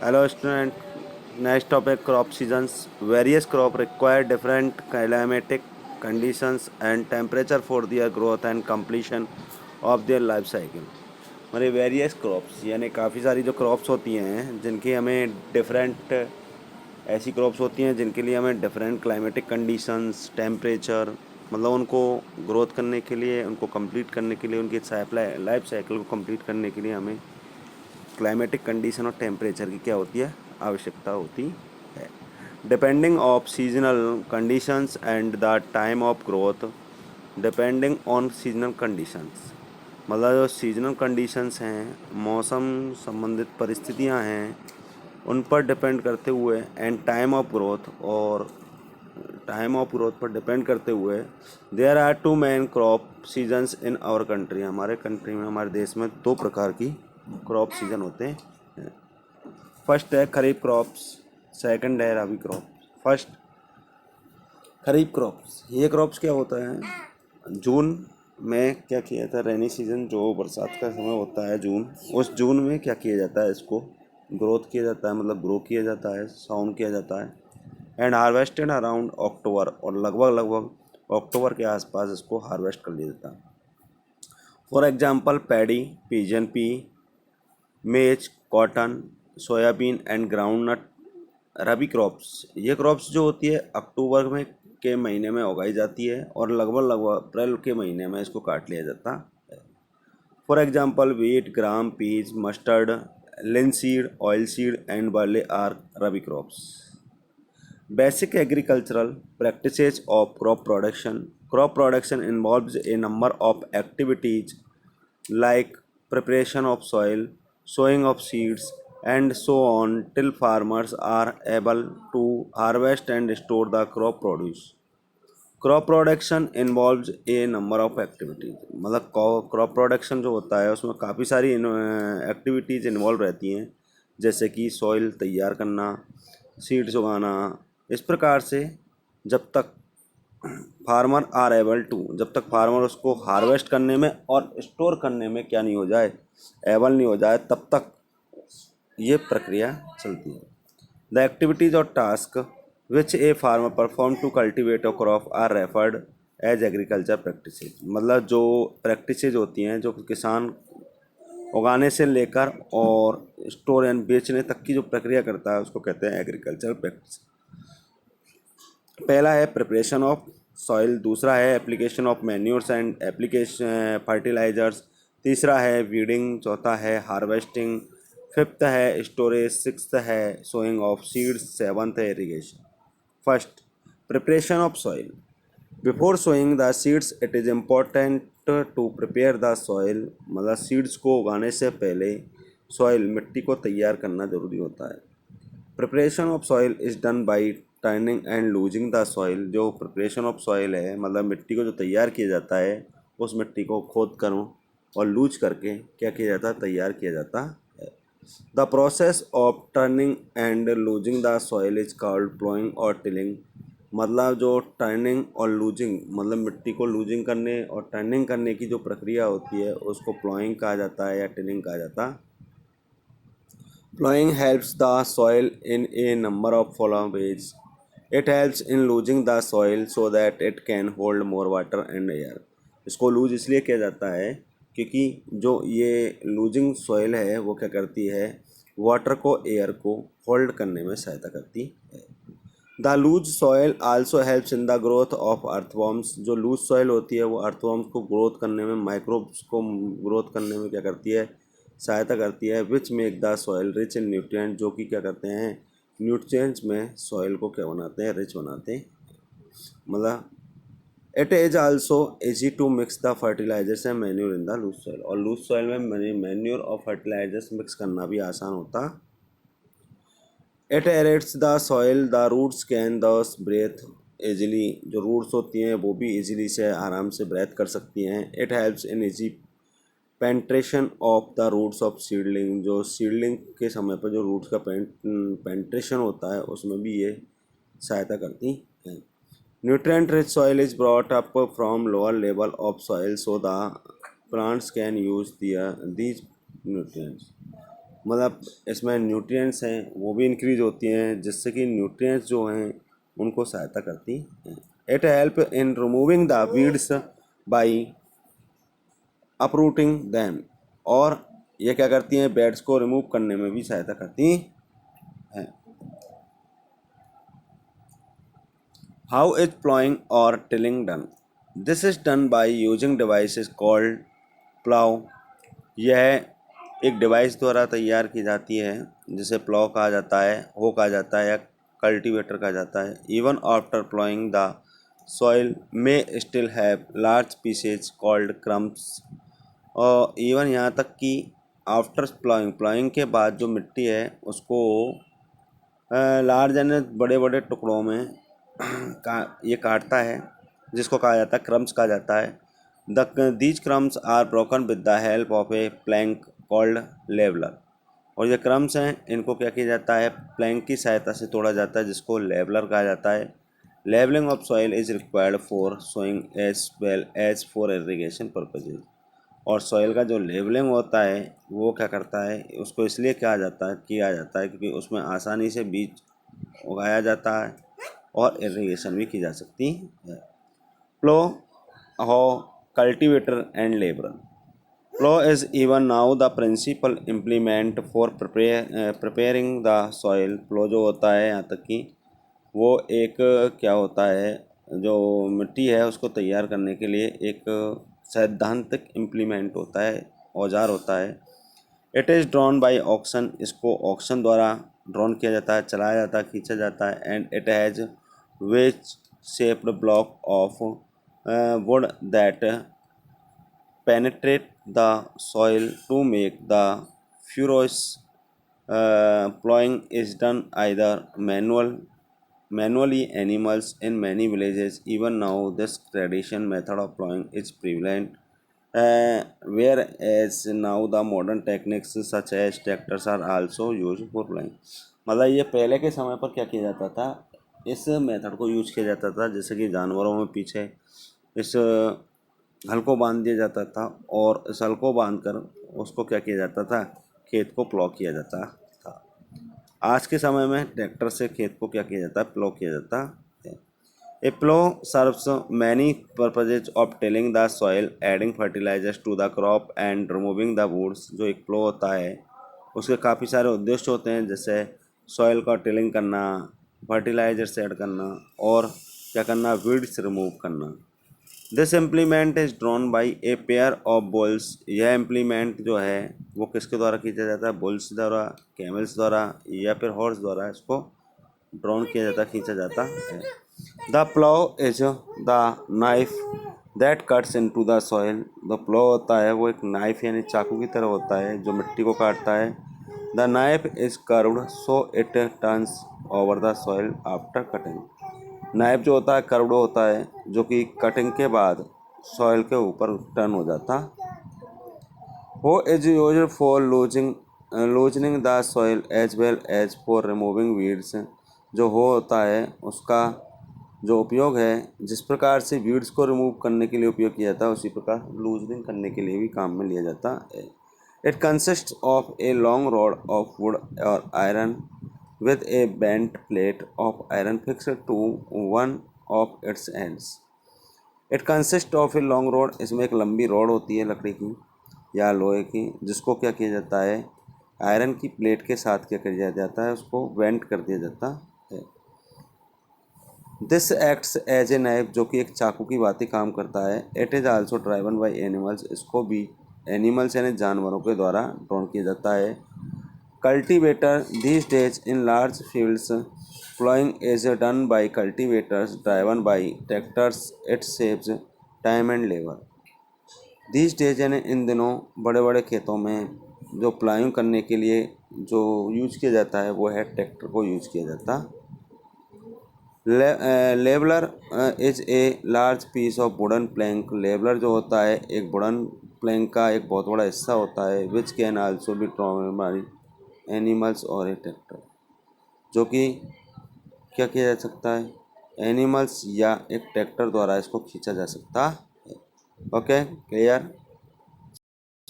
Hello student, next topic crop seasons. Various crop require different climatic conditions and temperature for their growth and completion of their life cycle. हमारे various crops यानी काफ़ी सारी जो crops होती हैं जिनकी हमें डिफरेंट ऐसी क्रॉप्स होती हैं जिनके लिए हमें डिफरेंट क्लाइमेटिक कंडीशंस टेम्परेचर मतलब उनको ग्रोथ करने के लिए उनको कंप्लीट करने के लिए उनकी लाइफ साइकिल को कंप्लीट करने के लिए हमें क्लाइमेटिक कंडीशन और टेम्परेचर की क्या होती है आवश्यकता होती है depending of seasonal conditions and the time of growth depending on seasonal conditions मतलब जो सीजनल कंडीशंस हैं मौसम संबंधित परिस्थितियां हैं उन पर डिपेंड करते हुए एंड टाइम ऑफ ग्रोथ और टाइम ऑफ ग्रोथ पर डिपेंड करते हुए there are two main crop seasons in our country हमारे कंट्री में हमारे देश में दो प्रकार की क्रॉप सीजन होते हैं। फर्स्ट है खरीफ क्रॉप्स, सेकंड है रबी क्रॉप। फर्स्ट खरीफ क्रॉप्स, ये क्रॉप्स क्या होता है जून में क्या किया जाता है रेनी सीजन जो बरसात का समय होता है जून, उस जून में क्या किया जाता है इसको ग्रोथ किया जाता है मतलब ग्रो किया जाता है साउंड किया जाता है एंड हार्वेस्टेड अराउंड अक्टूबर और लगभग अक्टूबर के आसपास इसको हार्वेस्ट कर लिया जाता है। For example paddy, pigeon pea, maize, cotton, soybean and groundnut. Rabi crops, ये क्रॉप्स जो होती है अक्टूबर में के महीने में उगाई जाती है और लगभग अप्रैल के महीने में इसको काट लिया जाता है। For example wheat, gram, peas, mustard, linseed, oil seed and barley are rabi crops. Basic agricultural practices of crop production. Crop production involves a number of activities like preparation of soil, sowing of seeds, and so on till farmers are able to harvest and store the crop produce. Crop production involves A number of activities मतलब crop production जो होता है उसमें काफ़ी सारी activities involve रहती हैं जैसे कि सॉइल तैयार करना, सीड्स उगाना। इस प्रकार से जब तक फार्मर आर एबल टू जब तक फार्मर उसको हार्वेस्ट करने में और स्टोर करने में क्या नहीं हो जाए एबल नहीं हो जाए तब तक ये प्रक्रिया चलती है। द एक्टिविटीज और task which a farmer perform to cultivate a crop are referred as agriculture practices मतलब जो प्रैक्टिसेज होती हैं जो किसान उगाने से लेकर और स्टोर एंड बेचने तक की जो प्रक्रिया करता है उसको कहते हैं एग्रीकल्चर प्रैक्टिस। पहला है प्रिपरेशन ऑफ सॉइल, दूसरा है application of manures and application fertilisers, तीसरा है वीडिंग, चौथा है हार्वेस्टिंग, फिफ्थ है स्टोरेज, सिक्स्थ है सोइंग ऑफ सीड्स, सेवन्थ है irrigation. First preparation of soil. Before sowing the seeds it is important to prepare the soil मतलब seeds को उगाने से पहले सॉइल मिट्टी को तैयार करना ज़रूरी होता है। Preparation of soil is done by turning and losing the soil. जो प्रिपरेशन ऑफ सॉइल है मतलब मिट्टी को जो तैयार किया जाता है उस मिट्टी को खोद कर और लूज करके क्या किया जाता है तैयार किया जाता है। The process of turning and losing the soil is called ploughing और टिलिंग मतलब जो टर्निंग और लूजिंग मतलब मिट्टी को लूजिंग करने और टर्निंग करने की जो प्रक्रिया होती है उसको प्लोइंग कहा जाता है या टिलिंग कहा जाता है। Plowing helps the soil in a number of following ways. It helps in losing the soil so that it can hold more water and air. इसको लूज इसलिए किया जाता है क्योंकि जो ये लूजिंग सॉइल है वो क्या करती है वाटर को एयर को होल्ड करने में सहायता करती है। The loose soil also helps in the growth of earthworms. जो लूज सॉइल होती है वो अर्थवॉर्म्स को ग्रोथ करने में माइक्रोब्स को ग्रोथ करने में क्या करती है सहायता करती है। Which make the soil rich in nutrient जो कि क्या करते हैं न्यूट्रिएंट्स में सॉइल को क्या बनाते हैं रिच बनाते हैं। मतलब it is also easy to mix the fertilizers and manure in the loose soil और लूज सॉइल में मैन्योर और फर्टिलाइजर्स मिक्स करना भी आसान होता। It aerates the soil, the roots can thus breathe easily. जो रूट्स होती हैं वो भी इजीली से आराम से ब्रेथ कर सकती हैं। It helps in easy penetration of the roots of seedling. जो सीडलिंग के समय पर जो रूट्स का पेंट्रेशन होता है उसमें भी ये सहायता करती है। Nutrient rich soil is brought up from lower level of soil so the plants can use these nutrients. मतलब इसमें न्यूट्रिएंट्स हैं वो भी इंक्रीज होती हैं, जिससे कि न्यूट्रिएंट्स जो हैं उनको सहायता करती हैं। It help in removing the weeds by uprooting them, और ये क्या करती हैं, बेड्स को रिमूव करने में भी सहायता करती हैं। हाउ इज प्लॉइंग और tilling done? This is done by using devices called plough. यह एक डिवाइस द्वारा तैयार की जाती है जिसे प्लाउ कहा जाता है, हो कहा जाता है, या कल्टीवेटर कहा जाता है। Even after ploughing the soil may still have large pieces called crumbs. और इवन यहाँ तक कि आफ्टर प्लॉइंग, प्लॉइंग के बाद जो मिट्टी है उसको लार्ज यानी बड़े बड़े टुकड़ों में ये काटता है, जिसको कहा जाता है क्रम्स कहा जाता है। These crumbs are broken with the help of a plank called leveller. और ये क्रम्स हैं, इनको क्या किया जाता है, प्लैंक की सहायता से तोड़ा जाता है, जिसको लेवलर कहा जाता है। Levelling of soil is required for sowing as well as for irrigation purposes. और सॉइल का जो लेवलिंग होता है वो क्या करता है, उसको इसलिए किया जाता है क्योंकि उसमें आसानी से बीज उगाया जाता है और इरीगेशन भी की जा सकती है। प्लो हो cultivator and labour. Plough is even now the principal implement for preparing the soil. Plough जो होता है, यहाँ तक कि वो एक क्या होता है, जो मिट्टी है उसको तैयार करने के लिए एक सैद्धांतिक इम्प्लीमेंट होता है, औजार होता है। It is drawn by auction. इसको ऑक्शन द्वारा ड्रॉन किया जाता है, चलाया जाता है, खींचा जाता है। And it has wedge shaped block of would that penetrate the soil to make the furrows. Plowing is done either manually. Animals in many villages even now this tradition method of plowing is prevalent, whereas now the modern techniques such as tractors are also used for plowing. मतलब ये पहले के समय पर क्या किया जाता था, इस मेथड को यूज किया जाता था, जैसे कि जानवरों में पीछे इस हल को बांध दिया जाता था, और इस हल को बांध कर उसको क्या किया जाता था, खेत को प्लॉ किया जाता था। आज के समय में ट्रैक्टर से खेत को क्या किया जाता है, प्लॉ किया जाता है। A plough serves many purposes of tilling the soil, adding fertilizers to the crop and removing the weeds. जो एक प्लॉ होता है उसके काफ़ी सारे उद्देश्य होते हैं, जैसे सॉइल का टिलिंग करना, फर्टिलाइजर्स ऐड करना, और क्या करना, वीड्स रिमूव करना। This implement is drawn by a pair of bulls. यह इम्प्लीमेंट जो है वो किसके द्वारा खींचा जाता है, बुल्स द्वारा, कैमल्स द्वारा, या फिर हॉर्स द्वारा इसको ड्रॉन किया जाता, खींचा जाता है। The plough is the knife that cuts into the soil. The plough होता है वो एक नाइफ यानी चाकू की तरह होता है जो मिट्टी को काटता है। The knife is curved so it turns over the soil after cutting. Knife जो होता है कर्व्ड होता है, जो कि कटिंग के बाद सॉइल के ऊपर टर्न हो जाता। Hoe is used for loosening the soil as well as for removing weeds. जो हो होता है उसका जो उपयोग है, जिस प्रकार से वीड्स को रिमूव करने के लिए उपयोग किया जाता है, उसी प्रकार लूजनिंग करने के लिए भी काम में लिया जाता है। It consist of a long rod of would और iron with a bent plate of iron fixed to one of its ends. It consists of a long rod। इसमें एक लंबी रॉड होती है लकड़ी की या लोहे की, जिसको क्या किया जाता है, आयरन की प्लेट के साथ क्या किया जाता है, उसको बेंट कर दिया जाता है। This acts as a knife, जो कि एक चाकू की भांति काम करता है। It is also driven by animals. इसको भी एनिमल्स यानी जानवरों के द्वारा ड्रॉन किया जाता है। Cultivator these days in large fields, plowing is done by cultivators driven by tractors. It saves time and labor. These days यानी इन दिनों बड़े बड़े खेतों में जो प्लाइंग करने के लिए जो यूज किया जाता है वो है ट्रैक्टर को यूज किया जाता। Leveller is a large piece of wooden plank. Leveller जो होता है एक वुडन प्लैंक का एक बहुत बड़ा हिस्सा होता है, which can also be drawn by animals और ए ट्रैक्टर। जो कि क्या किया जा सकता है, एनिमल्स या एक ट्रैक्टर द्वारा इसको खींचा जा सकता है। Okay, clear.